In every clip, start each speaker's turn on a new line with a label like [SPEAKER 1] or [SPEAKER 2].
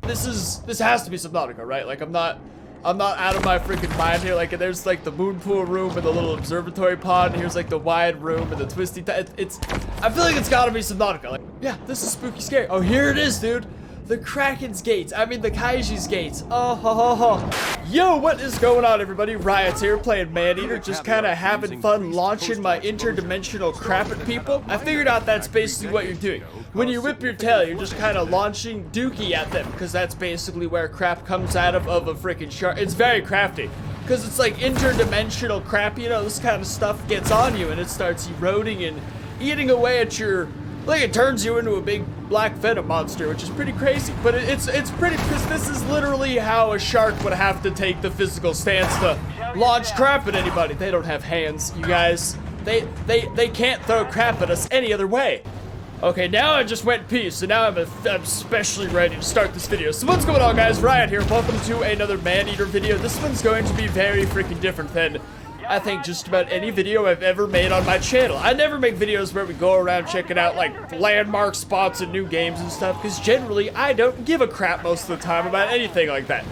[SPEAKER 1] this has to be Subnautica, right? Like I'm not out of my freaking mind here. Like there's like the moon pool room and the little observatory pod, and here's like the wide room and the twisty. I feel like it's gotta be Subnautica. Like, yeah, this is spooky scary. Oh, here it is, dude. The Kraken's gates. I mean the Kaiju's gates. Oh ho ho ho. Yo, what is going on, everybody? Riot's here playing Maneater, just kind of having fun launching my interdimensional crap at people. I figured out that's basically what you're doing. When you whip your tail, you're just kind of launching dookie at them, because that's basically where crap comes out of a freaking shark. It's very crafty, because it's like interdimensional crap, you know, this kind of stuff gets on you and it starts eroding and eating away at your, like it turns you into a big black venom monster, which is pretty crazy. But it's pretty, because this is literally how a shark would have to take the physical stance to launch crap at anybody. They don't have hands, you guys. They can't throw crap at us any other way. Okay, now I just went pee, so now I'm especially ready to start this video. So what's going on, guys? Riot here. Welcome to another Maneater video. This one's going to be very freaking different than I think just about any video I've ever made on my channel. I never make videos where we go around checking out like landmark spots and new games and stuff, because generally I don't give a crap most of the time about anything like that.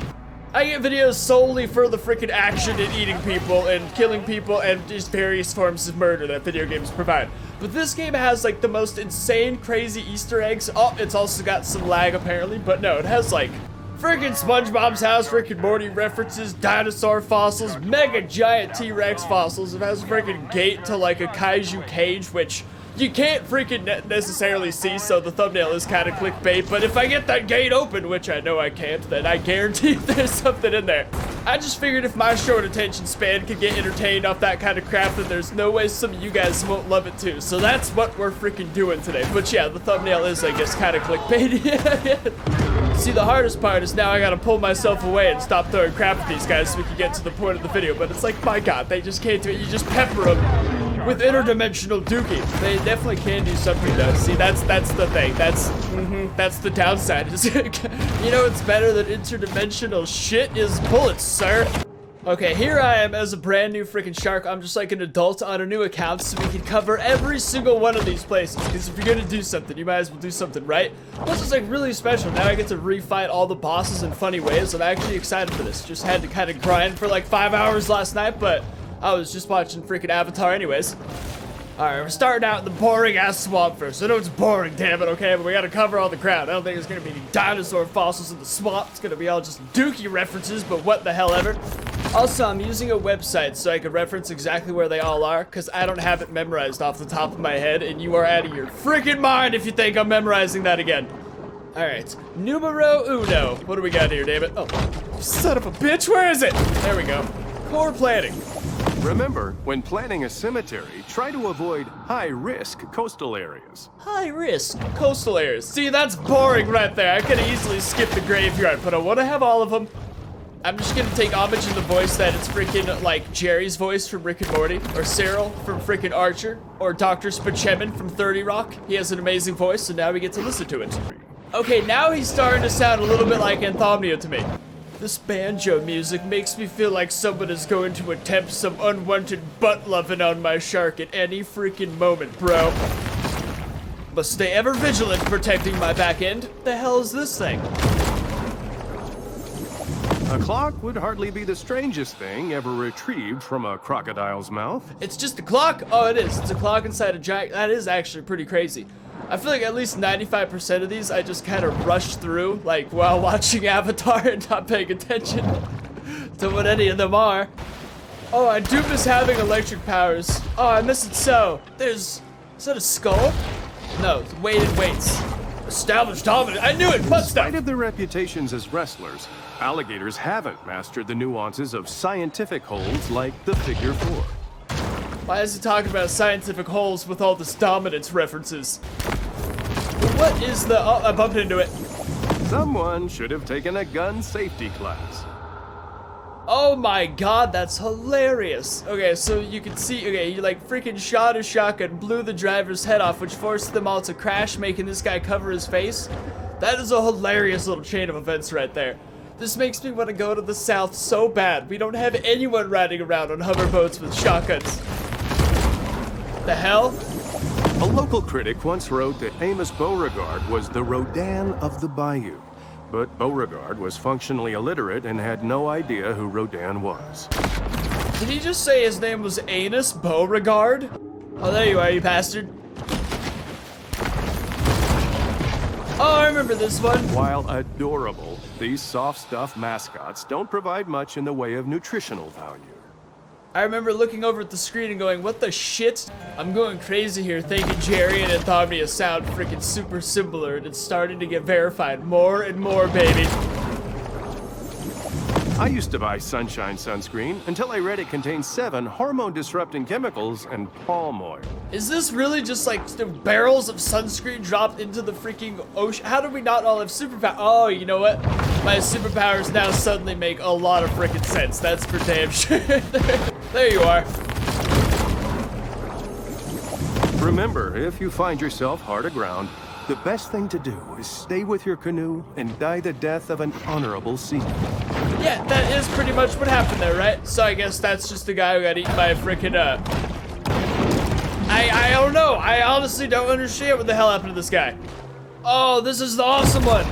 [SPEAKER 1] I get videos solely for the freaking action and eating people and killing people and just various forms of murder that video games provide. But this game has like the most insane, crazy Easter eggs. Oh, it's also got some lag apparently, but no, it has like freaking Spongebob's house, Rick and Morty references, dinosaur fossils, mega giant T-Rex fossils. It has a freaking gate to like a Kaiju cage, which you can't freaking necessarily see, so the thumbnail is kind of clickbait. But if I get that gate open, which I know I can't, then I guarantee there's something in there. I just figured if my short attention span could get entertained off that kind of crap, then there's no way some of you guys won't love it too. So that's what we're freaking doing today. But yeah, the thumbnail is, I guess, kind of clickbait. See, the hardest part is now I gotta pull myself away and stop throwing crap at these guys so we can get to the point of the video. But it's like, my god, they just can't do it. You just pepper them with interdimensional dookie. They definitely can do something though. See, that's the thing. That's the downside. You know what's better than interdimensional shit is bullets, sir. Okay, here I am as a brand new freaking shark. I'm just like an adult on a new account, so we can cover every single one of these places. Because if you're gonna do something, you might as well do something right. Plus, it's like really special. Now I get to refight all the bosses in funny ways. I'm actually excited for this. Just had to kind of grind for like 5 hours last night, but I was just watching freaking Avatar anyways. Alright, we're starting out in the boring ass swamp first. I know it's boring, damn it, okay? But we gotta cover all the ground. I don't think there's gonna be any dinosaur fossils in the swamp. It's gonna be all just dookie references, but what the hell ever. Also, I'm using a website so I can reference exactly where they all are, because I don't have it memorized off the top of my head, and you are out of your freaking mind if you think I'm memorizing that again. Alright, numero uno. What do we got here, David? Oh, son of a bitch, where is it? There we go. Core planning.
[SPEAKER 2] Remember, when planning a cemetery, try to avoid high-risk coastal areas.
[SPEAKER 1] High-risk coastal areas. See, that's boring right there. I could easily skip the graveyard, but I want to have all of them. I'm just gonna take homage in the voice that it's freaking like Jerry's voice from Rick and Morty, or Cyril from freaking Archer, or Dr. Spachemin from 30 Rock. He has an amazing voice, so now we get to listen to it. Okay, now he's starting to sound a little bit like Anthomnia to me. This banjo music makes me feel like someone is going to attempt some unwanted butt loving on my shark at any freaking moment, bro. Must stay ever vigilant protecting my back end. The hell is this thing?
[SPEAKER 2] A clock would hardly be the strangest thing ever retrieved from a crocodile's mouth.
[SPEAKER 1] It's just a clock? Oh, it is. It's a clock inside a giant. That is actually pretty crazy. I feel like at least 95% of these I just kind of rush through, like while watching Avatar and not paying attention to what any of them are. Oh, I do miss having electric powers. Oh, I miss it so. Is that a skull? No, it's weighted weights. Established dominant. I knew it. Butt stuff.
[SPEAKER 2] Despite of their reputations as wrestlers, alligators haven't mastered the nuances of scientific holds like the figure 4.
[SPEAKER 1] Why is he talking about scientific holes with all this dominance references? What is the... Oh, I bumped into it.
[SPEAKER 2] Someone should have taken a gun safety class.
[SPEAKER 1] Oh my god, that's hilarious. Okay, so you can see, okay, he like freaking shot a shotgun, blew the driver's head off, which forced them all to crash, making this guy cover his face. That is a hilarious little chain of events right there. This makes me want to go to the south so bad. We don't have anyone riding around on hoverboats with shotguns. The hell?
[SPEAKER 2] A local critic once wrote that Amos Beauregard was the Rodin of the Bayou. but Beauregard was functionally illiterate and had no idea who Rodin was.
[SPEAKER 1] Did he just say his name was Anus Beauregard? Oh, there you are, you bastard. Oh, I remember this one.
[SPEAKER 2] While adorable, these soft stuff mascots don't provide much in the way of nutritional value.
[SPEAKER 1] I remember looking over at the screen and going, what the shit? I'm going crazy here thinking Jerry and Anthomnia sound freaking super similar, and it's starting to get verified more and more, baby.
[SPEAKER 2] I used to buy Sunshine sunscreen until I read it contains 7 hormone-disrupting chemicals and palm oil.
[SPEAKER 1] Is this really just like the barrels of sunscreen dropped into the freaking ocean? How do we not all have superpowers? Oh, you know what? My superpowers now suddenly make a lot of freaking sense. That's for damn sure. There you are.
[SPEAKER 2] Remember, if you find yourself hard aground, the best thing to do is stay with your canoe and die the death of an honorable seaman.
[SPEAKER 1] Yeah, that is pretty much what happened there, right? So I guess that's just the guy who got eaten by a freaking, I don't know. I honestly don't understand what the hell happened to this guy. Oh, this is the awesome one.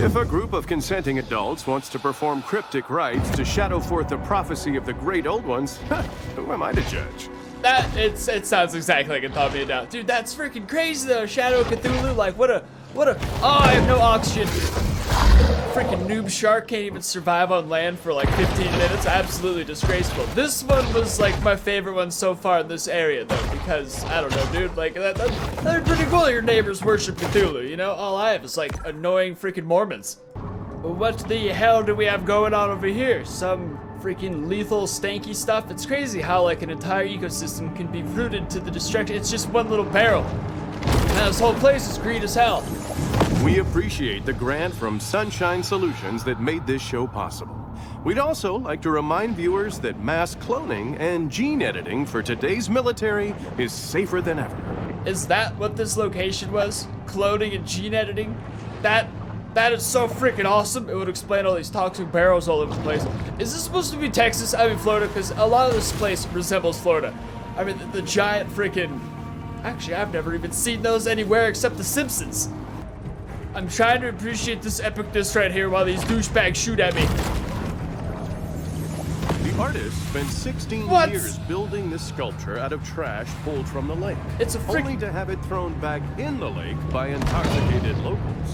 [SPEAKER 2] If a group of consenting adults wants to perform cryptic rites to shadow forth the prophecy of the great old ones, who am I to judge?
[SPEAKER 1] It sounds exactly like Anthomnia now. Dude, that's freaking crazy though. Shadow Cthulhu, like what a, oh, I have no oxygen. Freaking noob shark can't even survive on land for like 15 minutes. Absolutely disgraceful. This one was like my favorite one so far in this area though, because I don't know, dude, like that's pretty cool. Your neighbors worship Cthulhu, you know? All I have is like annoying freaking Mormons. What the hell do we have going on over here? Some freaking lethal stanky stuff. It's crazy how like an entire ecosystem can be rooted to the destruction. It's just one little barrel. And this whole place is green as hell.
[SPEAKER 2] We appreciate the grant from Sunshine Solutions that made this show possible. We'd also like to remind viewers that mass cloning and gene editing for today's military is safer than ever.
[SPEAKER 1] Is that what this location was? Cloning and gene editing? That is so freaking awesome. It would explain all these toxic barrels all over the place. Is this supposed to be Texas? I mean Florida, because a lot of this place resembles Florida. I mean the giant freaking... Actually, I've never even seen those anywhere except The Simpsons. I'm trying to appreciate this epicness right here while these douchebags shoot at me.
[SPEAKER 2] The artist spent 16 years building this sculpture out of trash pulled from the lake.
[SPEAKER 1] It's a freaking...
[SPEAKER 2] Only to have it thrown back in the lake by intoxicated locals.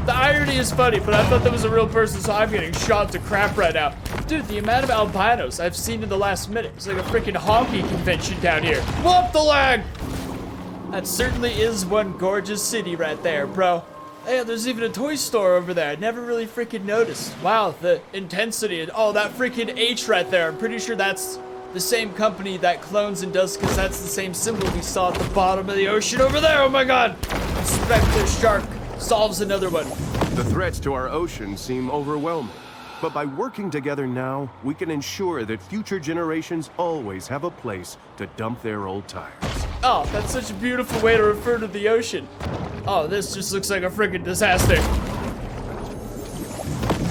[SPEAKER 1] The irony is funny, but I thought that was a real person, so I'm getting shot to crap right now. Dude, the amount of albinos I've seen in the last minute. It's like a freaking honky convention down here. Whoop the lag! That certainly is one gorgeous city right there, bro. Hey, there's even a toy store over there. I never really freaking noticed. Wow, the intensity. And oh, that freaking H right there. I'm pretty sure that's the same company that clones and does, because that's the same symbol we saw at the bottom of the ocean over there. Oh my god. Spectre Shark solves another one.
[SPEAKER 2] The threats to our ocean seem overwhelming. But by working together now, we can ensure that future generations always have a place to dump their old tires.
[SPEAKER 1] Oh, that's such a beautiful way to refer to the ocean. Oh, this just looks like a freaking disaster.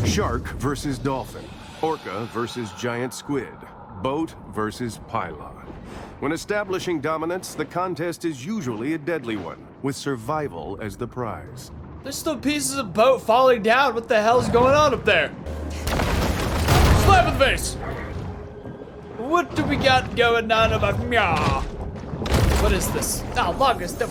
[SPEAKER 2] Shark versus dolphin. Orca versus giant squid. Boat versus pylon. When establishing dominance, the contest is usually a deadly one, with survival as the prize.
[SPEAKER 1] There's still pieces of boat falling down. What the hell's going on up there? Slap in the face! What do we got going on about meow? What is this? Oh, longest.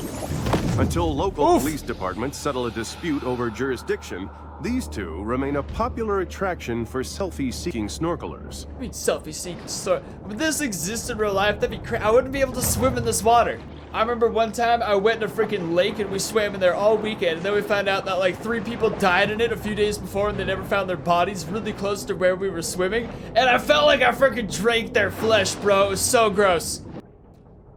[SPEAKER 2] Until local police departments settle a dispute over jurisdiction, these two remain a popular attraction for selfie-seeking snorkelers.
[SPEAKER 1] I mean, selfie-seeking snorkel. Would this exist in real life? That'd be crazy. I wouldn't be able to swim in this water. I remember one time I went in a freaking lake and we swam in there all weekend, and then we found out that like 3 people died in it a few days before and they never found their bodies really close to where we were swimming. And I felt like I freaking drank their flesh, bro. It was so gross.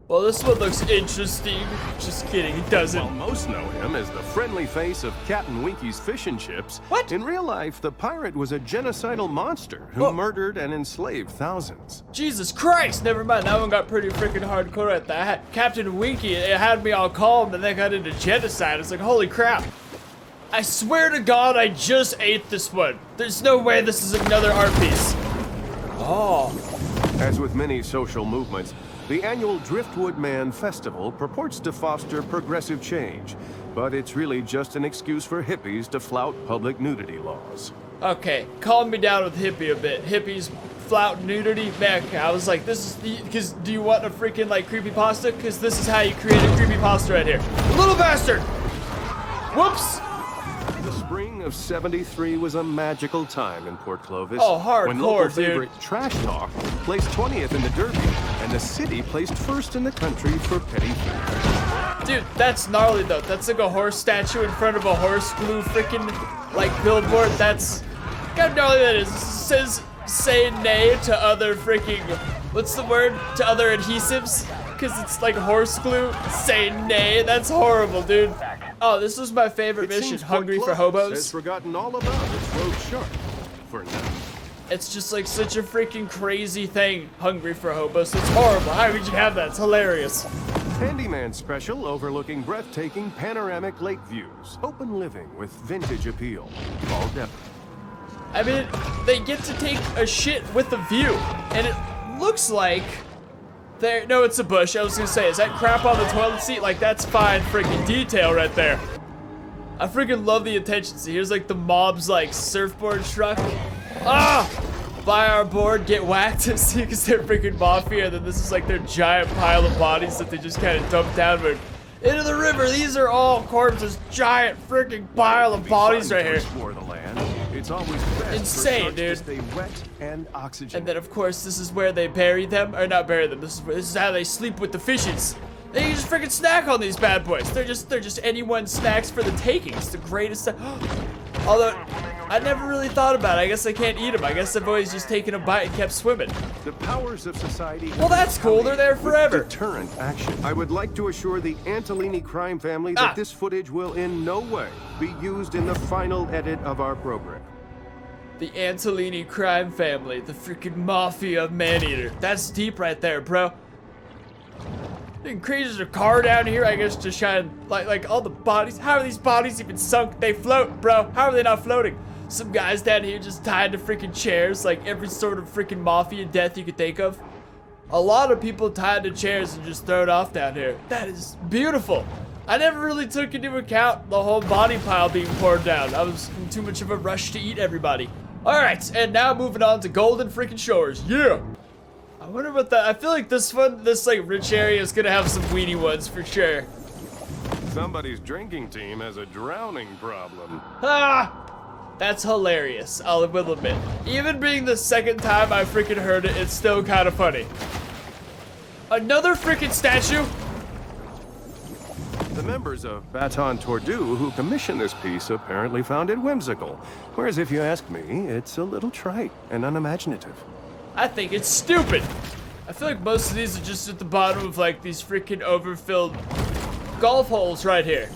[SPEAKER 1] Well, this one looks interesting. Just kidding, it doesn't.
[SPEAKER 2] While most know him as the friendly face of Captain Winky's Fish and Chips,
[SPEAKER 1] what?
[SPEAKER 2] In real life, the pirate was a genocidal monster who murdered and enslaved thousands.
[SPEAKER 1] Jesus Christ! Never mind, that one got pretty freaking hardcore at that. Captain Winky, it had me all calm, and then got into genocide. It's like, holy crap. I swear to God, I just ate this one. There's no way this is another art piece. Oh.
[SPEAKER 2] As with many social movements, The annual Driftwood Man Festival purports to foster progressive change, but it's really just an excuse for hippies to flout public nudity laws.
[SPEAKER 1] Okay, calm me down with hippie a bit. Hippies flout nudity? Man, I was like, this is, because do you want a freaking, like, creepypasta? Because this is how you create a creepypasta right here. Little bastard! Whoops!
[SPEAKER 2] The spring of '73 was a magical time in Port Clovis.
[SPEAKER 1] Oh, hardcore,
[SPEAKER 2] when local
[SPEAKER 1] dude.
[SPEAKER 2] favorite Trash Talk placed 20th in the Derby, and the city placed first in the country for petty theft.
[SPEAKER 1] Dude, that's gnarly though. That's like a horse statue in front of a horse glue freaking like billboard. That's how gnarly that is. It says say nay to other freaking, what's the word? To other adhesives? Because it's like horse glue. Say nay. That's horrible, dude. Oh, this was my favorite mission, Hungry for Hobos.
[SPEAKER 2] Has forgotten all about its road shark for now.
[SPEAKER 1] It's just like such a freaking crazy thing, Hungry for Hobos. It's horrible. How could you have that? It's hilarious.
[SPEAKER 2] Handyman special overlooking breathtaking panoramic lake views. Open living with vintage appeal. All depth.
[SPEAKER 1] I mean, they get to take a shit with the view, and it looks like there. No, it's a bush. I was gonna say, is that crap on the toilet seat? Like, that's fine freaking detail right there. I freaking love the attention. See, here's like the mob's like surfboard truck. Ah! Buy our board, get whacked. See, because they're freaking mafia, and then this is like their giant pile of bodies that they just kind of dump downward into the river. These are all corpses. Giant freaking pile of bodies right here.
[SPEAKER 2] Explore the land. It's always best
[SPEAKER 1] Insane,
[SPEAKER 2] for
[SPEAKER 1] dude.
[SPEAKER 2] to stay wet and oxygen.
[SPEAKER 1] And then of course this is where they bury them, or not bury them. This is how they sleep with the fishes. They can just freaking snack on these bad boys. They're just anyone's snacks for the taking. It's the greatest. Although I never really thought about it. I guess I can't eat them. I guess I've always just taken a bite and kept swimming.
[SPEAKER 2] The powers of society.
[SPEAKER 1] Well, that's cool. They're there forever.
[SPEAKER 2] Deterrent action. I would like to assure the Antolini crime family that this footage will in no way be used in the final edit of our program.
[SPEAKER 1] The Antolini crime family, the freaking mafia of Maneater. That's deep right there, bro. Then crazy a car down here, I guess, to shine like all the bodies. How are these bodies even sunk? They float, bro. How are they not floating? Some guys down here just tied to freaking chairs, like every sort of freaking mafia death you could think of. A lot of people tied to chairs and just thrown off down here. That is beautiful. I never really took into account the whole body pile being poured down. I was in too much of a rush to eat everybody. All right, and now moving on to Golden freaking Shores. Yeah. I wonder what that. I feel like this one, this like rich area is gonna have some weenie ones for sure.
[SPEAKER 2] Somebody's drinking team has a drowning problem.
[SPEAKER 1] Ah! That's hilarious, I will admit. Even being the second time I freaking heard it, it's still kind of funny. Another freaking statue?
[SPEAKER 2] The members of Baton Tordu who commissioned this piece apparently found it whimsical. Whereas if you ask me, it's a little trite and unimaginative.
[SPEAKER 1] I think it's stupid. I feel like most of these are just at the bottom of like these freaking overfilled golf holes right here.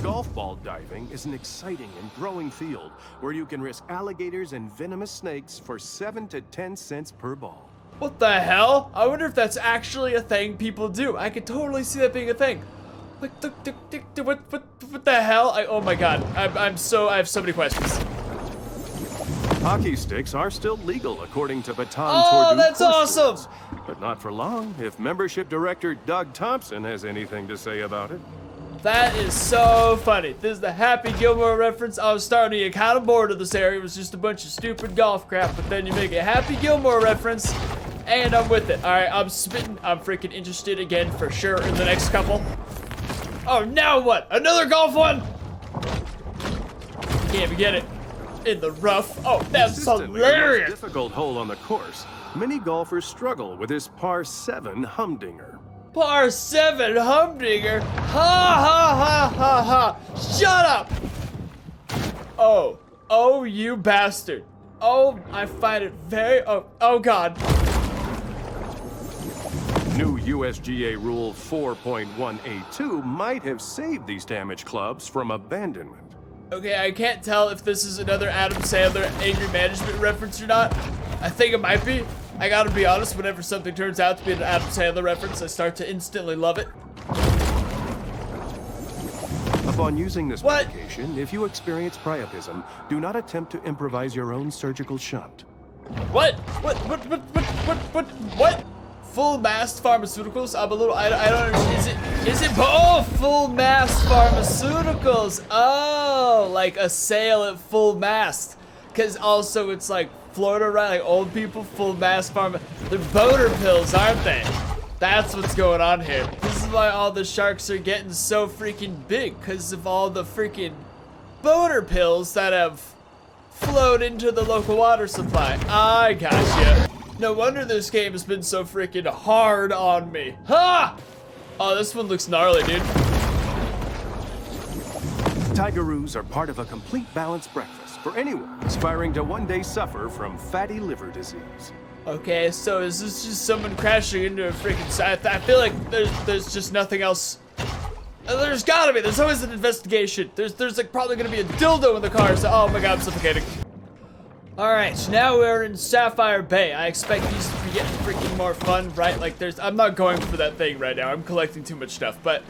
[SPEAKER 2] Golf ball diving is an exciting and growing field where you can risk alligators and venomous snakes for 7 to 10 cents per ball.
[SPEAKER 1] What the hell? I wonder if that's actually a thing people do. I could totally see that being a thing. Like, what the hell? Oh my god, I have so many questions.
[SPEAKER 2] Hockey sticks are still legal according to Baton
[SPEAKER 1] Oh,
[SPEAKER 2] Tordu
[SPEAKER 1] that's
[SPEAKER 2] course
[SPEAKER 1] awesome!
[SPEAKER 2] rules, but not for long if membership director Doug Thompson has anything to say about it.
[SPEAKER 1] That is so funny. This is the Happy Gilmore reference. I was starting to get kind of bored of this area. It was just a bunch of stupid golf crap, but then you make a Happy Gilmore reference, and I'm with it. All right, I'm spitting. I'm freaking interested again for sure in the next couple. Oh, now what? Another golf one? Can't even get it in the rough. Oh, that's
[SPEAKER 2] Consistently
[SPEAKER 1] hilarious.
[SPEAKER 2] the most difficult hole on the course. Many golfers struggle with this par 7 humdinger.
[SPEAKER 1] Par 7 humdinger. Ha ha ha ha ha. Shut up. Oh, you bastard. Oh, I find it very. Oh God.
[SPEAKER 2] New USGA Rule 4.182 might have saved these damaged clubs from abandonment.
[SPEAKER 1] Okay, I can't tell if this is another Adam Sandler anger management reference or not. I think it might be. I gotta be honest, whenever something turns out to be an Adam Sandler reference, I start to instantly love it.
[SPEAKER 2] Upon using this medication, if you experience priapism, do not attempt to improvise your own surgical shunt.
[SPEAKER 1] What? What? Full mast pharmaceuticals. I'm a little, I don't, is it, oh, full mast pharmaceuticals. Oh, like a sale at full mast. Cause also it's like Florida, right? Like old people, full mast pharma. They're boner pills, aren't they? That's what's going on here. This is why all the sharks are getting so freaking big. Cause of all the freaking boner pills that have flowed into the local water supply. I gotcha. No wonder this game has been so freaking hard on me. Ha! Oh, this one looks gnarly, dude.
[SPEAKER 2] Tigeroos are part of a complete balanced breakfast for anyone aspiring to one day suffer from fatty liver disease.
[SPEAKER 1] Okay, so is this just someone crashing into a freaking site? I feel like there's just nothing else. There's gotta be. There's always an investigation. There's like probably gonna be a dildo in the car. So, oh my god, I'm suffocating. All right, so now we're in Sapphire Bay. I expect these to be getting freaking more fun, right? Like I'm not going for that thing right now. I'm collecting too much stuff, but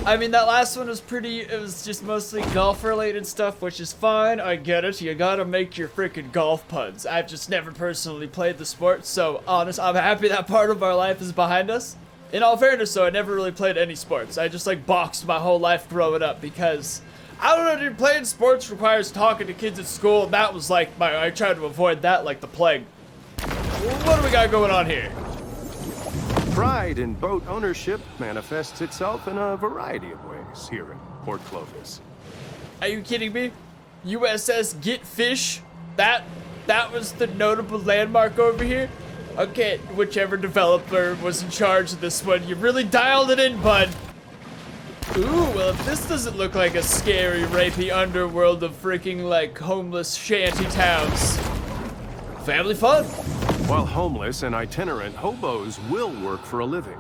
[SPEAKER 1] I mean, that last one was it was just mostly golf related stuff, which is fine. I get it. You gotta make your freaking golf puns. I've just never personally played the sport, so honest, I'm happy that part of our life is behind us. In all fairness, though, I never really played any sports. I just like boxed my whole life growing up because I don't know, dude, playing sports requires talking to kids at school, and that was like I tried to avoid that like the plague. What do we got going on here?
[SPEAKER 2] Pride in boat ownership manifests itself in a variety of ways here in Port Clovis.
[SPEAKER 1] Are you kidding me? USS Get Fish? That was the notable landmark over here? Okay, whichever developer was in charge of this one, you really dialed it in, bud. Ooh, well, if this doesn't look like a scary, rapey underworld of freaking, like, homeless shanty towns. Family fun.
[SPEAKER 2] While homeless and itinerant hobos will work for a living,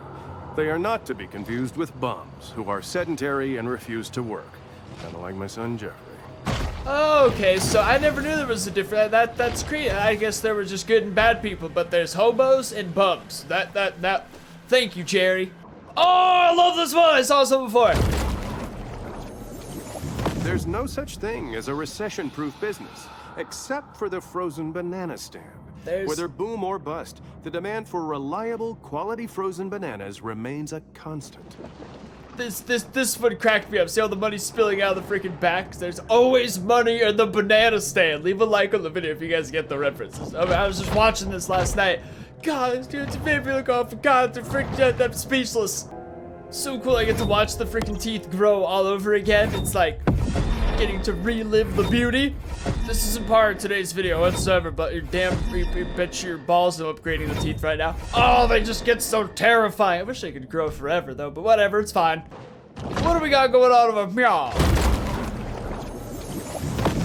[SPEAKER 2] they are not to be confused with bums who are sedentary and refuse to work. Kind of like my son, Jeffrey.
[SPEAKER 1] Okay, so I never knew there was a difference. That's great. I guess there were just good and bad people, but there's hobos and bums. Thank you, Jerry. Oh, I love this one. I saw some before.
[SPEAKER 2] There's no such thing as a recession-proof business, except for the frozen banana stand. Whether boom or bust, the demand for reliable, quality frozen bananas remains a constant.
[SPEAKER 1] This would crack me up. See all the money spilling out of the freaking back? There's always money in the banana stand. Leave a like on the video if you guys get the references. I mean, I was just watching this last night. God, dude, it's made me look off. God, the freaking, I'm speechless. So cool, I get to watch the freaking teeth grow all over again. It's like getting to relive the beauty. This isn't part of today's video whatsoever, but you bet your balls I'm upgrading the teeth right now. Oh, they just get so terrifying. I wish they could grow forever though, but whatever, it's fine. What do we got going on over meow?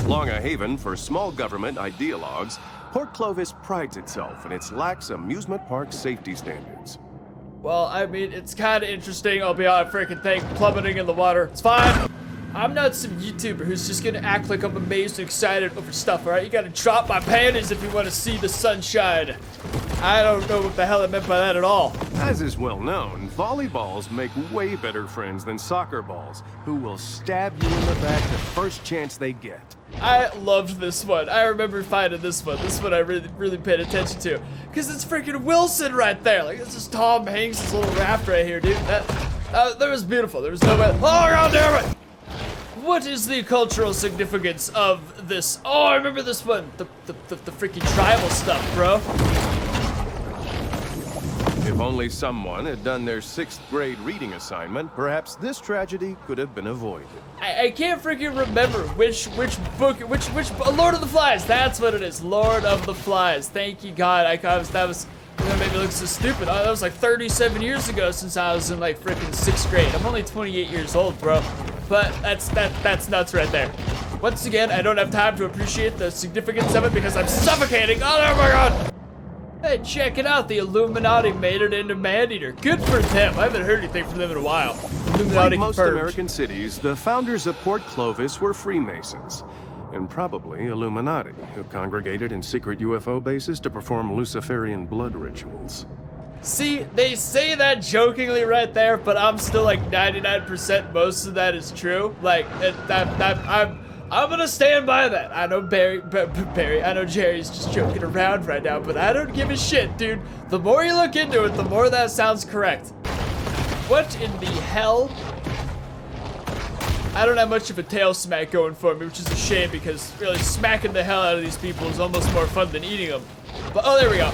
[SPEAKER 2] Long a haven for small government ideologues, Port Clovis prides itself in its lax amusement park safety standards.
[SPEAKER 1] Well, I mean, it's kind of interesting. I'll be on a freaking thing plummeting in the water. It's fine. I'm not some YouTuber who's just gonna act like I'm amazed and excited over stuff, alright? You gotta drop my panties if you want to see the sunshine. I don't know what the hell I meant by that at all.
[SPEAKER 2] As is well known, volleyballs make way better friends than soccer balls, who will stab you in the back the first chance they get.
[SPEAKER 1] I loved this one. I remember finding this one. This one I really paid attention to. Because it's freaking Wilson right there. Like, this is Tom Hanks' little raft right here, dude. That was beautiful. There was no way. Oh, god damn it! What is the cultural significance of this? Oh, I remember this one. The freaking tribal stuff, bro.
[SPEAKER 2] If only someone had done their 6th grade reading assignment, perhaps this tragedy could have been avoided.
[SPEAKER 1] I can't freaking remember which book, which Lord of the Flies. That's what it is. Lord of the Flies. Thank you, God. That made me look so stupid. That was like 37 years ago since I was in like freaking 6th grade. I'm only 28 years old, bro. But that's nuts right there. Once again, I don't have time to appreciate the significance of it because I'm suffocating. Oh my god! Hey, check it out. The Illuminati made it into Maneater. Good for them. I haven't heard anything from them in a while. Illuminati
[SPEAKER 2] like most
[SPEAKER 1] confirmed.
[SPEAKER 2] American cities, the founders of Port Clovis were Freemasons, and probably Illuminati, who congregated in secret UFO bases to perform Luciferian blood rituals.
[SPEAKER 1] See, they say that jokingly right there, but I'm still like 99% most of that is true. Like, I'm gonna stand by that. I know I know Jerry's just joking around right now, but I don't give a shit, dude. The more you look into it, the more that sounds correct. What in the hell? I don't have much of a tail smack going for me, which is a shame because really smacking the hell out of these people is almost more fun than eating them. But oh, there we go.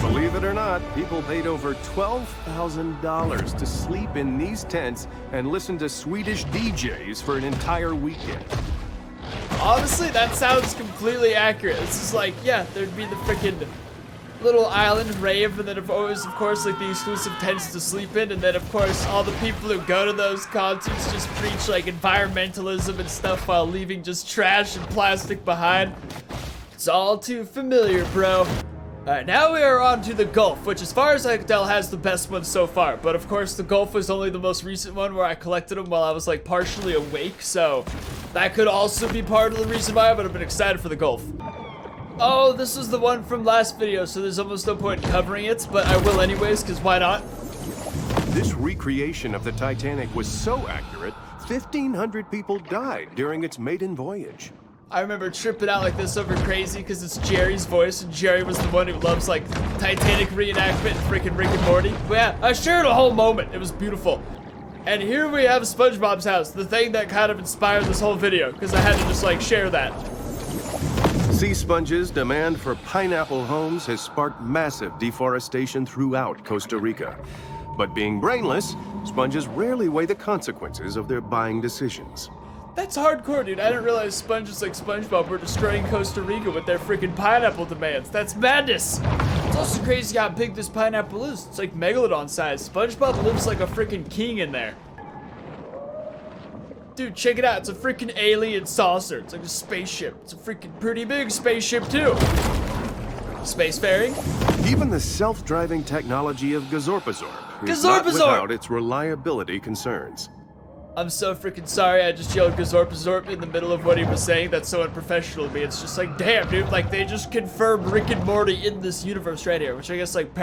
[SPEAKER 2] Believe it or not, people paid over $12,000 to sleep in these tents and listen to Swedish DJs for an entire weekend.
[SPEAKER 1] Honestly, that sounds completely accurate. It's just like, yeah, there'd be the freaking little island rave, and then of course, like the exclusive tents to sleep in, and then of course, all the people who go to those concerts just preach like environmentalism and stuff while leaving just trash and plastic behind. It's all too familiar, bro. Alright, now we are on to the Gulf, which as far as I can tell has the best one so far. But of course, the Gulf was only the most recent one where I collected them while I was like partially awake, so that could also be part of the reason why, but I've been excited for the Gulf. Oh, this is the one from last video, so there's almost no point in covering it, but I will anyways, because why not?
[SPEAKER 2] This recreation of the Titanic was so accurate, 1,500 people died during its maiden voyage.
[SPEAKER 1] I remember tripping out like this over crazy because it's Jerry's voice, and Jerry was the one who loves like Titanic reenactment and freaking Rick and Morty. But yeah, I shared a whole moment. It was beautiful. And here we have Spongebob's house, the thing that kind of inspired this whole video, because I had to just like share that.
[SPEAKER 2] Sea sponges' demand for pineapple homes has sparked massive deforestation throughout Costa Rica. But being brainless, sponges rarely weigh the consequences of their buying decisions.
[SPEAKER 1] That's hardcore, dude. I didn't realize sponges like Spongebob were destroying Costa Rica with their freaking pineapple demands. That's madness. It's also crazy how big this pineapple is. It's like megalodon size. SpongeBob lives like a freaking king in there. Dude, check it out. It's a freaking alien saucer. It's like a spaceship. It's a freaking pretty big spaceship, too. Spacefaring?
[SPEAKER 2] Even the self-driving technology of Gazorpazorp is not without its reliability concerns.
[SPEAKER 1] I'm so freaking sorry. I just yelled Gazorpazorp in the middle of what he was saying. That's so unprofessional of me. It's just like, damn, dude. Like, they just confirmed Rick and Morty in this universe right here, which I guess, like,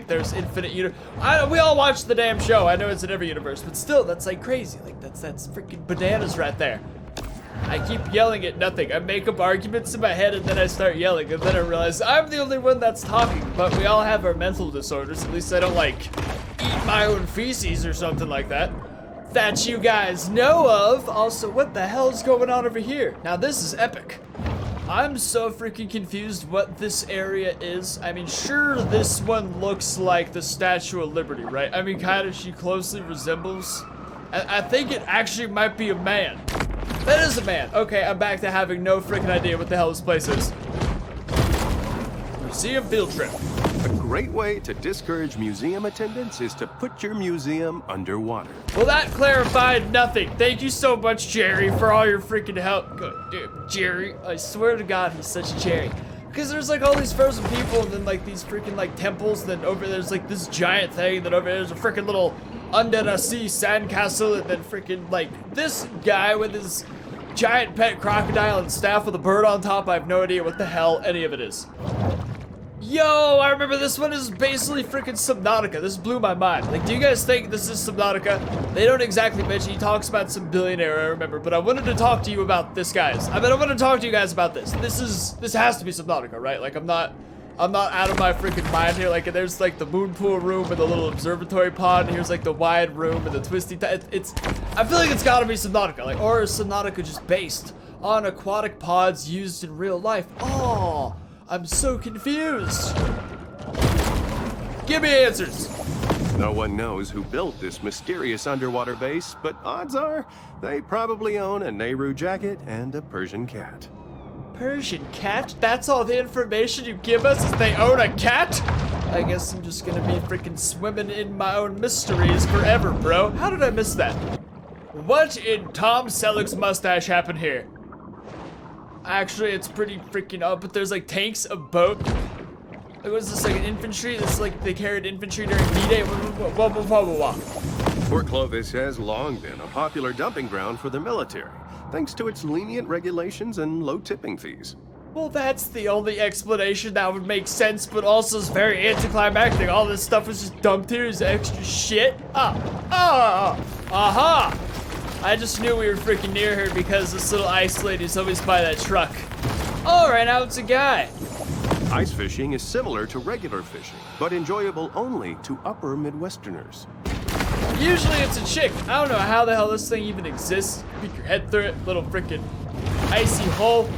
[SPEAKER 1] there's infinite we all watch the damn show. I know it's in every universe, but still, that's, like, crazy. Like, that's freaking bananas right there. I keep yelling at nothing. I make up arguments in my head, and then I start yelling, and then I realize I'm the only one that's talking, but we all have our mental disorders. At least I don't, like, eat my own feces or something like that. That you guys know of. Also, what the hell is going on over here? Now, this is epic. I'm so freaking confused what this area is. I mean, sure, this one looks like the Statue of Liberty, right? I mean, kind of, she closely resembles. I think it actually might be a man. That is a man. Okay, I'm back to having no freaking idea what the hell this place is. Museum field trip.
[SPEAKER 2] A great way to discourage museum attendance is to put your museum underwater.
[SPEAKER 1] Well, that clarified nothing. Thank you so much, Jerry, for all your freaking help. Good, dude, Jerry, I swear to God, he's such a Jerry. Because there's like all these frozen people, and then like these freaking like temples, then over there's like this giant thing, then over there's a freaking little under the sea sandcastle, and then freaking like this guy with his giant pet crocodile and staff with a bird on top. I have no idea what the hell any of it is. Yo, I remember this one is basically freaking Subnautica. This blew my mind. Like, do you guys think this is Subnautica? They don't exactly mention. He talks about some billionaire, I remember, but I wanted to talk to you about this, guys. I want to talk to you guys about this. This has to be Subnautica, right? Like, I'm not out of my freaking mind here. Like, there's like the moon pool room and the little observatory pod, and here's like the wide room and the twisty. I feel like it's got to be Subnautica. Like, or is Subnautica just based on aquatic pods used in real life? Oh. I'm so confused. Give me answers.
[SPEAKER 2] No one knows who built this mysterious underwater base, but odds are they probably own a Nehru jacket and a Persian cat.
[SPEAKER 1] Persian cat? That's all the information you give us is they own a cat? I guess I'm just gonna be freaking swimming in my own mysteries forever, bro. How did I miss that? What in Tom Selleck's mustache happened here? Actually, it's pretty freaking up, but there's like tanks, a boat. Like, was this like an infantry? This is like they carried infantry during D-Day.
[SPEAKER 2] Port Clovis has long been a popular dumping ground for the military, thanks to its lenient regulations and low tipping fees.
[SPEAKER 1] Well, that's the only explanation that would make sense, but also is very anticlimactic. All this stuff was just dumped here as extra shit. Aha! I just knew we were freaking near her because this little ice lady's always by that truck. Oh, right now it's a guy.
[SPEAKER 2] Ice fishing is similar to regular fishing, but enjoyable only to upper Midwesterners.
[SPEAKER 1] Usually it's a chick. I don't know how the hell this thing even exists. Peek your head through it, little freaking icy hole.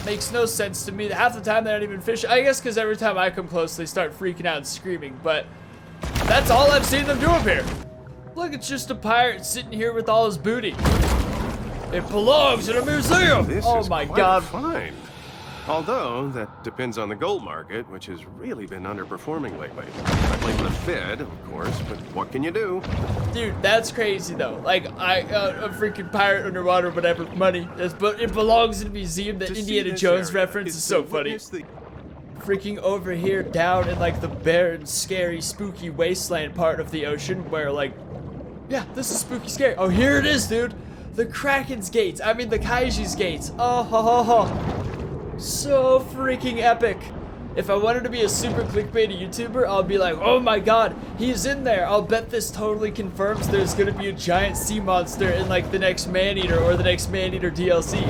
[SPEAKER 1] Makes no sense to me. Half the time they don't even fish. I guess because every time I come close, they start freaking out and screaming. But that's all I've seen them do up here. Look, it's just a pirate sitting here with all his booty. It belongs in a museum. Oh my God.
[SPEAKER 2] Fine. Although, that depends on the gold market, which has really been underperforming lately. I blame the Fed, of course, but what can you do?
[SPEAKER 1] Dude, that's crazy though. Like, a freaking pirate underwater, whatever, money. But it belongs in a museum. The Indiana Jones reference is so funny. Freaking over here, down in like the barren, scary, spooky wasteland part of the ocean, where like, yeah, this is spooky, scary. Oh, here it is, dude. The Kraken's gates. I mean, the Kaiju's gates. Oh, ho, ho, ho. So freaking epic. If I wanted to be a super clickbait YouTuber, I'll be like, oh my God, he's in there. I'll bet this totally confirms there's gonna be a giant sea monster in like the next Maneater or the next Maneater DLC.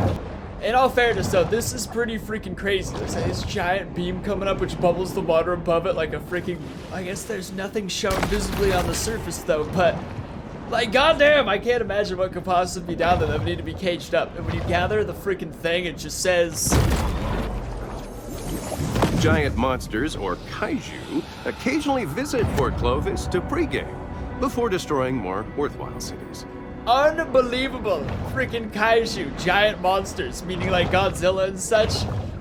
[SPEAKER 1] In all fairness though, this is pretty freaking crazy. There's this giant beam coming up which bubbles the water above it like a freaking, I guess there's nothing shown visibly on the surface though, but like, goddamn, I can't imagine what could possibly be down there that would need to be caged up. And when you gather the freaking thing, it just says...
[SPEAKER 2] Giant monsters, or Kaiju, occasionally visit Fort Clovis to pregame, before destroying more worthwhile cities.
[SPEAKER 1] Unbelievable. Freaking Kaiju, giant monsters, meaning like Godzilla and such,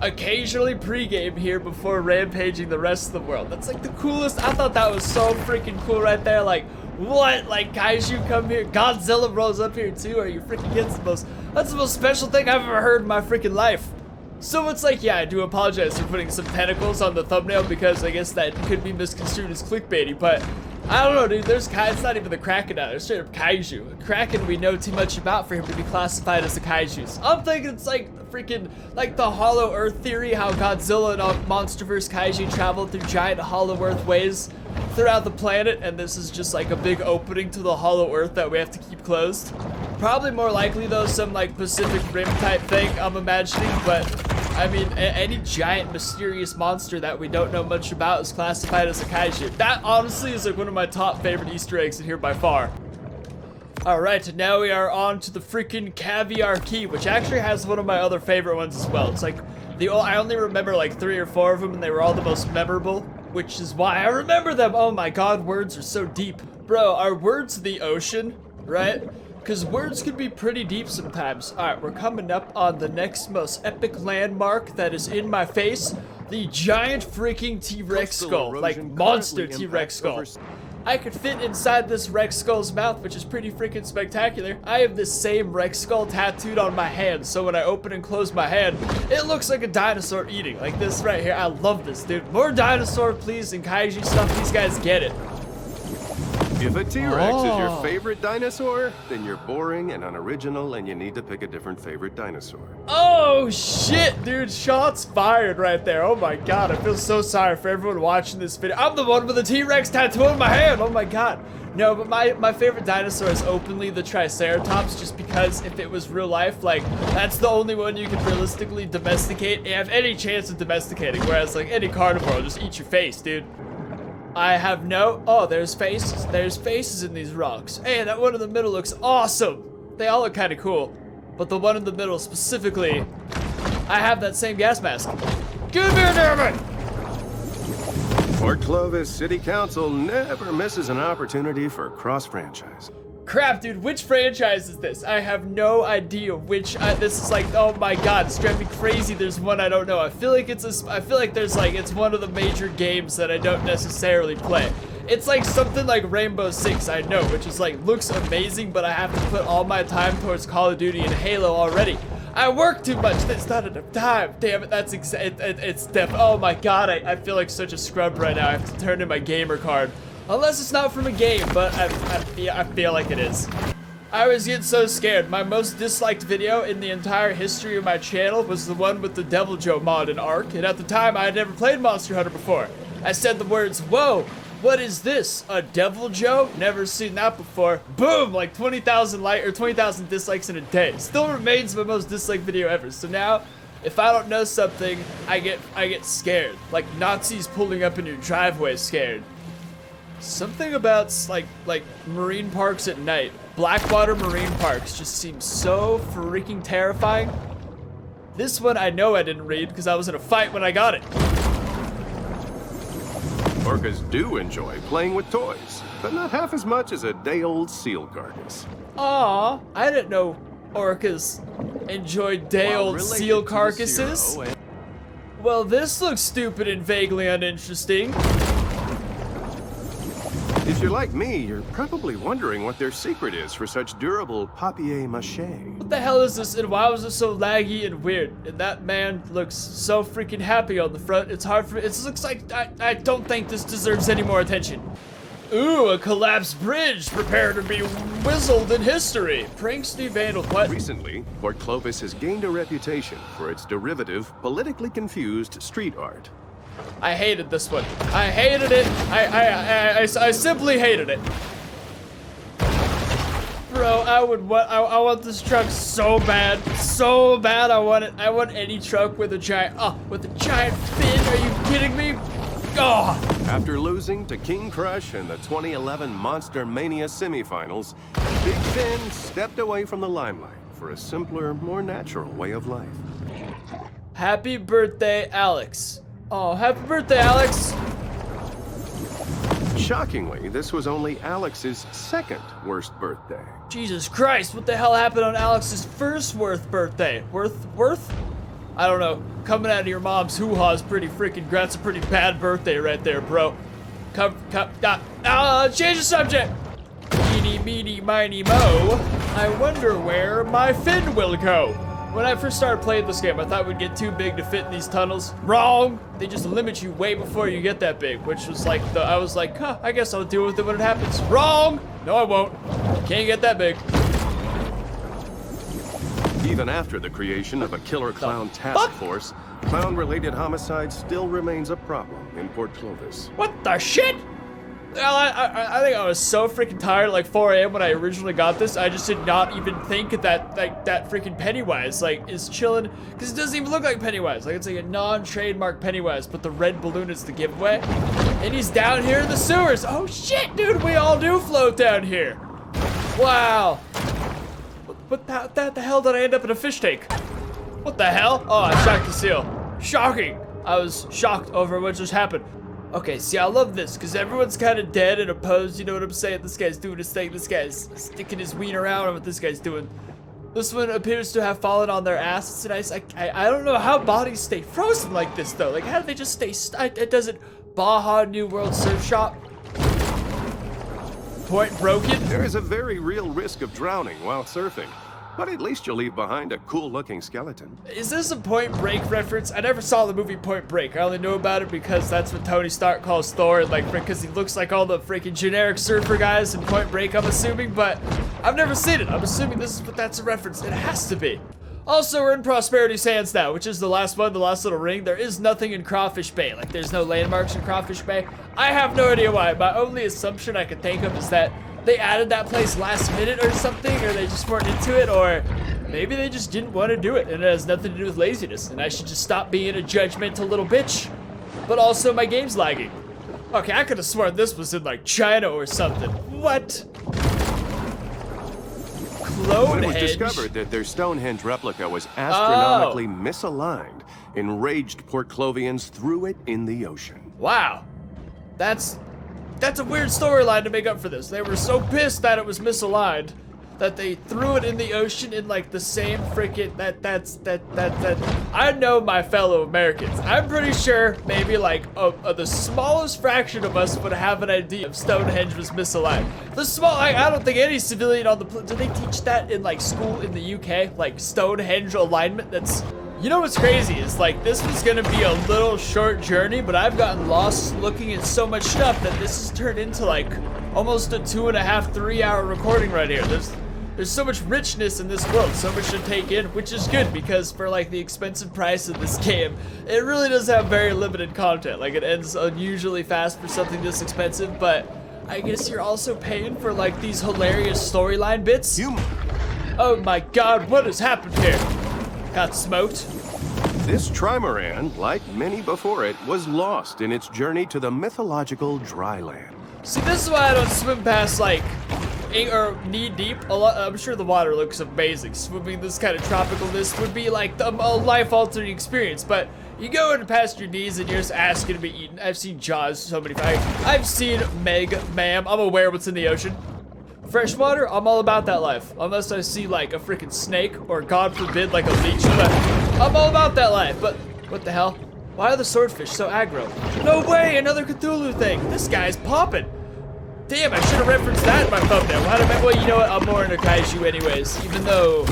[SPEAKER 1] occasionally pregame here before rampaging the rest of the world. That's like the coolest. I thought that was so freaking cool right there. Like, what? Like, Kaiju come here? Godzilla rolls up here too? Are you freaking kidding? That's the most special thing I've ever heard in my freaking life. So it's like, yeah, I do apologize for putting some tentacles on the thumbnail because I guess that could be misconstrued as clickbaity, but I don't know, dude. It's not even the Kraken out there. It's straight up Kaiju. A Kraken we know too much about for him to be classified as the Kaijus. I'm thinking it's like freaking, like the Hollow Earth theory, how Godzilla and Monsterverse Kaiju traveled through giant Hollow Earth ways throughout the planet, and this is just like a big opening to the Hollow Earth that we have to keep closed. Probably more likely though, some like Pacific Rim type thing, I'm imagining, but I mean, any giant mysterious monster that we don't know much about is classified as a Kaiju. That honestly is like one of my top favorite Easter eggs in here by far. Alright, now we are on to the freaking Caviar Key, which actually has one of my other favorite ones as well. It's like, I only remember like 3 or 4 of them, and they were all the most memorable, which is why I remember them. Oh my God, words are so deep. Bro, are words the ocean, right? Because words can be pretty deep sometimes. Alright, we're coming up on the next most epic landmark that is in my face. The giant freaking T-Rex skull. Like, monster T-Rex skull. I could fit inside this Rex skull's mouth, which is pretty freaking spectacular. I have this same Rex skull tattooed on my hand, so when I open and close my hand, it looks like a dinosaur eating. Like this right here. I love this, dude. More dinosaur, please, and Kaiju stuff. These guys get it.
[SPEAKER 2] If a T-Rex is your favorite dinosaur, then you're boring and unoriginal and you need to pick a different favorite dinosaur.
[SPEAKER 1] Oh shit, dude, shots fired right there. Oh my God, I feel so sorry for everyone watching this video. I'm the one with the T-Rex tattoo on my hand. Oh my God. No, but my favorite dinosaur is openly the Triceratops, just because if it was real life, like, that's the only one you can realistically domesticate and have any chance of domesticating, whereas like any carnivore will just eat your face, dude. I have no... Oh, there's faces. There's faces in these rocks. Hey, that one in the middle looks awesome. They all look kind of cool. But the one in the middle specifically, I have that same gas mask. Give me a damn it!
[SPEAKER 2] Fort Clovis City Council never misses an opportunity for cross-franchise.
[SPEAKER 1] Crap, dude, which franchise is this? I have no idea which. This is like, oh my God, it's driving me crazy. There's one I don't know. I feel like there's like, it's one of the major games that I don't necessarily play. It's like something like Rainbow Six, I know, which is like, looks amazing, but I have to put all my time towards Call of Duty and Halo already. I work too much. That's not enough time. Damn it, it's oh my God, I feel like such a scrub right now. I have to turn in my gamer card. Unless it's not from a game, but I feel like it is. I was getting so scared. My most disliked video in the entire history of my channel was the one with the Devil Joe mod in Ark, and at the time I had never played Monster Hunter before. I said the words, whoa, What is this? A Devil Joe? Never seen that before. Boom! Like 20,000 or 20,000 dislikes in a day. Still remains my most disliked video ever. So now, if I don't know something, I get scared. Like Nazis pulling up in your driveway scared. Something about like marine parks at night. Blackwater marine parks just seem so freaking terrifying. This one I know I didn't read because I was in a fight when I got it.
[SPEAKER 2] Orcas do enjoy playing with toys, but not half as much as a day-old seal carcass.
[SPEAKER 1] Aw, I didn't know orcas enjoyed day-old seal carcasses. Well, this looks stupid and vaguely uninteresting.
[SPEAKER 2] If you're like me, you're probably wondering what their secret is for such durable papier-mâché.
[SPEAKER 1] What the hell is this, and why was it so laggy and weird? And that man looks so freaking happy on the front. It's hard for it looks like I don't think this deserves any more attention. Ooh, a collapsed bridge. Prepare to be whizzled in history. Pranksty Vandal. What?
[SPEAKER 2] Recently, Port Clovis has gained a reputation for its derivative, politically confused street art.
[SPEAKER 1] I hated this one. I hated it. I simply hated it. Bro, I want this truck so bad. So bad. I want it. I want any truck with a giant fin. Are you kidding me? Oh.
[SPEAKER 2] After losing to King Crush in the 2011 Monster Mania semifinals, Big Finn stepped away from the limelight for a simpler, more natural way of life.
[SPEAKER 1] Happy birthday, Alex. Oh, happy birthday, Alex.
[SPEAKER 2] Shockingly, this was only Alex's second worst birthday.
[SPEAKER 1] Jesus Christ, what the hell happened on Alex's first birthday? Worth? I don't know. Coming out of your mom's hoo-ha is pretty freaking, that's a pretty bad birthday right there, bro. Change the subject. Eeny, meeny, miny, mo. I wonder where my fin will go. When I first started playing this game, I thought we'd get too big to fit in these tunnels. Wrong! They just limit you way before you get that big, which was like, I was like, huh, I guess I'll deal with it when it happens. Wrong! No, I won't. Can't get that big.
[SPEAKER 2] Even after the creation of a killer clown task force, clown-related homicide still remains a problem in Port Clovis.
[SPEAKER 1] What the shit? Well, I think I was so freaking tired, like 4 a.m. when I originally got this. I just did not even think that, like, that freaking Pennywise, like, is chilling. Because it doesn't even look like Pennywise. Like, it's like a non-trademark Pennywise, but the red balloon is the giveaway. And he's down here in the sewers. Oh, shit, dude, we all do float down here. Wow. What the hell did I end up in a fish tank? What the hell? Oh, I shocked the seal. Shocking. I was shocked over what just happened. Okay, see, I love this, because everyone's kind of dead and opposed, you know what I'm saying? This guy's doing his thing, this guy's sticking his ween around, what this guy's doing. This one appears to have fallen on their ass. It's nice. I don't know how bodies stay frozen like this, though. Like, how do they just stay it doesn't Baja New World Surf Shop? Point broken?
[SPEAKER 2] There is a very real risk of drowning while surfing. But at least you'll leave behind a cool-looking skeleton.
[SPEAKER 1] Is this a Point Break reference? I never saw the movie Point Break. I only know about it because that's what Tony Stark calls Thor, like, because he looks like all the freaking generic surfer guys in Point Break, I'm assuming, but I've never seen it. I'm assuming this is what that's a reference. It has to be. Also, we're in Prosperity's hands now, which is the last one, the last little ring. There is nothing in Crawfish Bay. Like, there's no landmarks in Crawfish Bay. I have no idea why. My only assumption I could think of is that they added that place last minute or something, or they just weren't into it, or maybe they just didn't want to do it, and it has nothing to do with laziness, and I should just stop being a judgmental little bitch. But also, my game's lagging. Okay, I could have sworn this was in, like, China or something. What?
[SPEAKER 2] When it was discovered that their Stonehenge replica was astronomically misaligned, enraged Port Clovians threw it in the ocean.
[SPEAKER 1] Wow. That's a weird storyline to make up for this. They were so pissed that it was misaligned that they threw it in the ocean in like the same freaking I know my fellow Americans. I'm pretty sure maybe like the smallest fraction of us would have an idea if Stonehenge was misaligned. I don't think any civilian on the planet, do they teach that in like school in the UK? Like Stonehenge alignment? You know what's crazy is like this was gonna be a little short journey, but I've gotten lost looking at so much stuff that this has turned into like almost a 2.5–3 hour recording right here. There's so much richness in this world, so much to take in, which is good because for like the expensive price of this game, it really does have very limited content. Like it ends unusually fast for something this expensive, but I guess you're also paying for like these hilarious storyline bits. Oh my god, what has happened here? Got smoked.
[SPEAKER 2] This trimaran, like many before it, was lost in its journey to the mythological dry land.
[SPEAKER 1] See, this is why I don't swim past like or knee deep. I'm sure the water looks amazing. Swimming this kind of tropicalness would be like a life-altering experience, but you go in past your knees and you're just asking to be eaten. I've seen Jaws so many times. I've seen MEG, ma'am. I'm aware what's in the ocean. Freshwater, I'm all about that life. Unless I see like a freaking snake or God forbid like a leech, but I'm all about that life. But what the hell? Why are the swordfish so aggro? No way, another Cthulhu thing. This guy's popping. Damn, I should have referenced that in my thumbnail. Well, you know what? I'm more into Kaiju anyways, even though,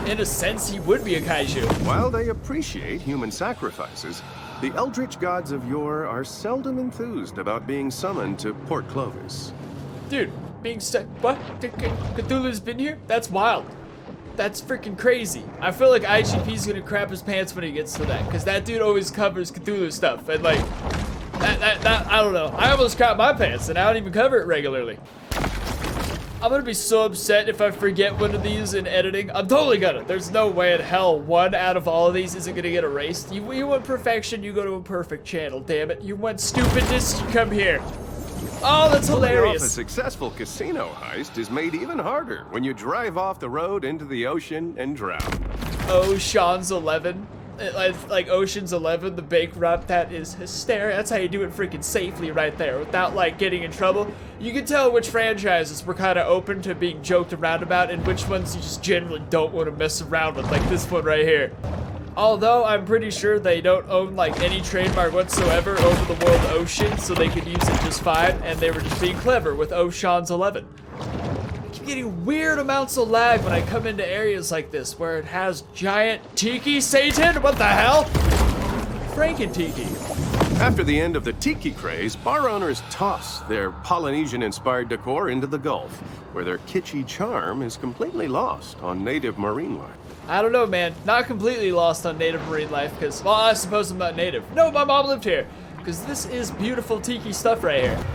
[SPEAKER 1] in a sense, he would be a Kaiju.
[SPEAKER 2] While they appreciate human sacrifices, the eldritch gods of yore are seldom enthused about being summoned to Port Clovis.
[SPEAKER 1] Dude, what? Cthulhu's been here? That's wild. That's freaking crazy. I feel like IGP's gonna crap his pants when he gets to that, because that dude always covers Cthulhu stuff, and like, I don't know. I almost crap my pants, and I don't even cover it regularly. I'm gonna be so upset if I forget one of these in editing. I'm totally gonna. There's no way in hell one out of all of these isn't gonna get erased. You want perfection, you go to a perfect channel, damn it. You want stupidness, you come here. Oh, that's hilarious.
[SPEAKER 2] A successful casino heist is made even harder when you drive off the road into the ocean and drown.
[SPEAKER 1] Ocean's 11. Like Ocean's 11, the bank rob, that is hysterical. That's how you do it freaking safely right there without like getting in trouble. You can tell which franchises were kind of open to being joked around about and which ones you just generally don't want to mess around with, like this one right here. Although I'm pretty sure they don't own like any trademark whatsoever over the world ocean, so they could use it just fine, and they were just being clever with Ocean's 11. I keep getting weird amounts of lag when I come into areas like this where it has giant tiki Satan. What the hell? Franken tiki.
[SPEAKER 2] After the end of the tiki craze, bar owners toss their Polynesian-inspired decor into the Gulf, where their kitschy charm is completely lost on native marine life.
[SPEAKER 1] I don't know, man. Not completely lost on native marine life, because, well, I suppose I'm not native. No, my mom lived here, because this is beautiful tiki stuff right here.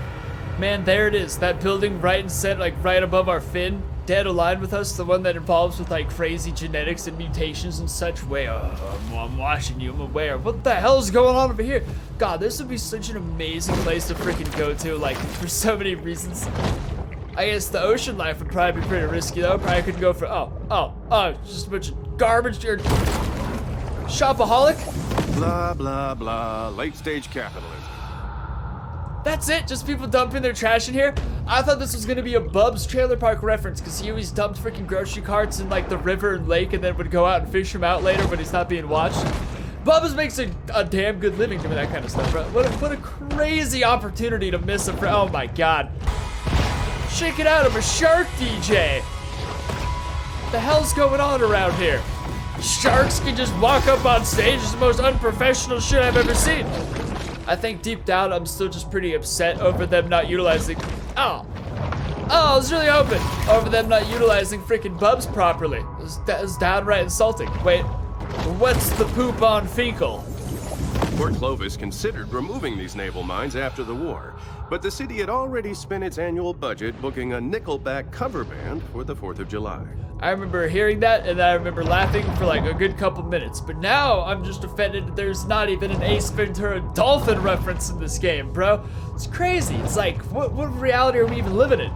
[SPEAKER 1] Man, there it is. That building right in center, like right above our fin, dead aligned with us, the one that involves with like crazy genetics and mutations and such. Way, I'm watching you, I'm aware. What the hell is going on over here? God, this would be such an amazing place to freaking go to, like, for so many reasons. I guess the ocean life would probably be pretty risky though. Probably couldn't go for, just a bunch of garbage here. Shopaholic?
[SPEAKER 2] Blah, blah, blah. Late stage capitalism.
[SPEAKER 1] That's it? Just people dumping their trash in here? I thought this was gonna be a Bub's Trailer Park reference, because he always dumped freaking grocery carts in like the river and lake and then would go out and fish them out later when he's not being watched. Bubba's makes a damn good living doing that kind of stuff, bro. What a crazy opportunity to miss a oh my god. Check it out, I'm a shark DJ. What the hell's going on around here? Sharks can just walk up on stage. It's the most unprofessional shit I've ever seen. I think deep down I'm still just pretty upset over them not utilizing, I was really hoping over them not utilizing freaking Bubs properly. That is downright insulting. Wait, what's the poop on fecal?
[SPEAKER 2] Port Clovis considered removing these naval mines after the war, but the city had already spent its annual budget booking a Nickelback cover band for the 4th of July.
[SPEAKER 1] I remember hearing that, and I remember laughing for like a good couple minutes. But now I'm just offended that there's not even an Ace Ventura dolphin reference in this game, bro. It's crazy. It's like, what reality are we even living in?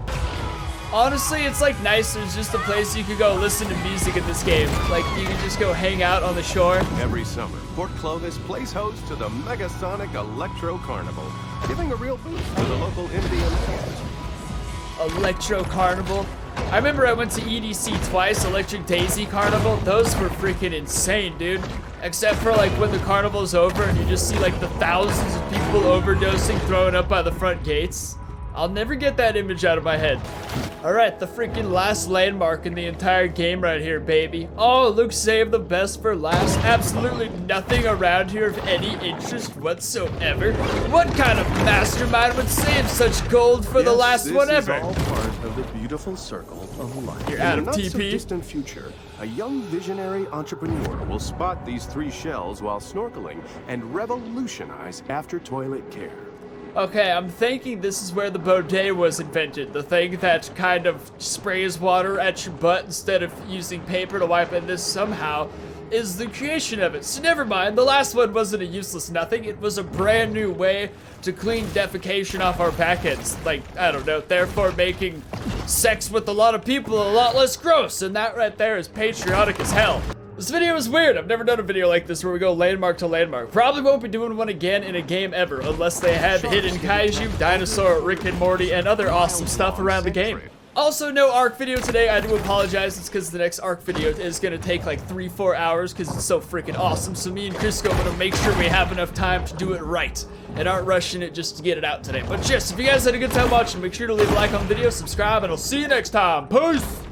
[SPEAKER 1] Honestly, it's like nice. There's just a place you could go listen to music in this game. Like, you can just go hang out on the shore.
[SPEAKER 2] Every summer, Port Clovis plays host to the Megasonic Electro Carnival, giving a real boost to the local Indian fans.
[SPEAKER 1] Electro Carnival. I remember I went to EDC twice, Electric Daisy Carnival. Those were freaking insane, dude. Except for like when the carnival's over and you just see like the thousands of people overdosing throwing up by the front gates. I'll never get that image out of my head. All right, the freaking last landmark in the entire game right here, baby. Oh, Luke saved the best for last. Absolutely nothing around here of any interest whatsoever. What kind of mastermind would save such gold for the last one ever?
[SPEAKER 2] This is all part of the beautiful circle of life.
[SPEAKER 1] You're out
[SPEAKER 2] In
[SPEAKER 1] of
[SPEAKER 2] the
[SPEAKER 1] TP.
[SPEAKER 2] not-so-distant future, a young visionary entrepreneur will spot these 3 shells while snorkeling and revolutionize after-toilet care.
[SPEAKER 1] Okay, I'm thinking this is where the bidet was invented. The thing that kind of sprays water at your butt instead of using paper to wipe it. This somehow is the creation of it. So never mind, the last one wasn't a useless nothing. It was a brand new way to clean defecation off our backends. Like, I don't know, therefore making sex with a lot of people a lot less gross. And that right there is patriotic as hell. This video is weird. I've never done a video like this where we go landmark to landmark. Probably won't be doing one again in a game ever, unless they have hidden Kaiju, Dinosaur, Rick and Morty, and other awesome stuff around the game. Also, no ARC video today. I do apologize. It's because the next ARC video is going to take like 3-4 hours because it's so freaking awesome. So me and Crisco are going to make sure we have enough time to do it right and aren't rushing it just to get it out today. But yes, if you guys had a good time watching, make sure to leave a like on the video, subscribe, and I'll see you next time. Peace!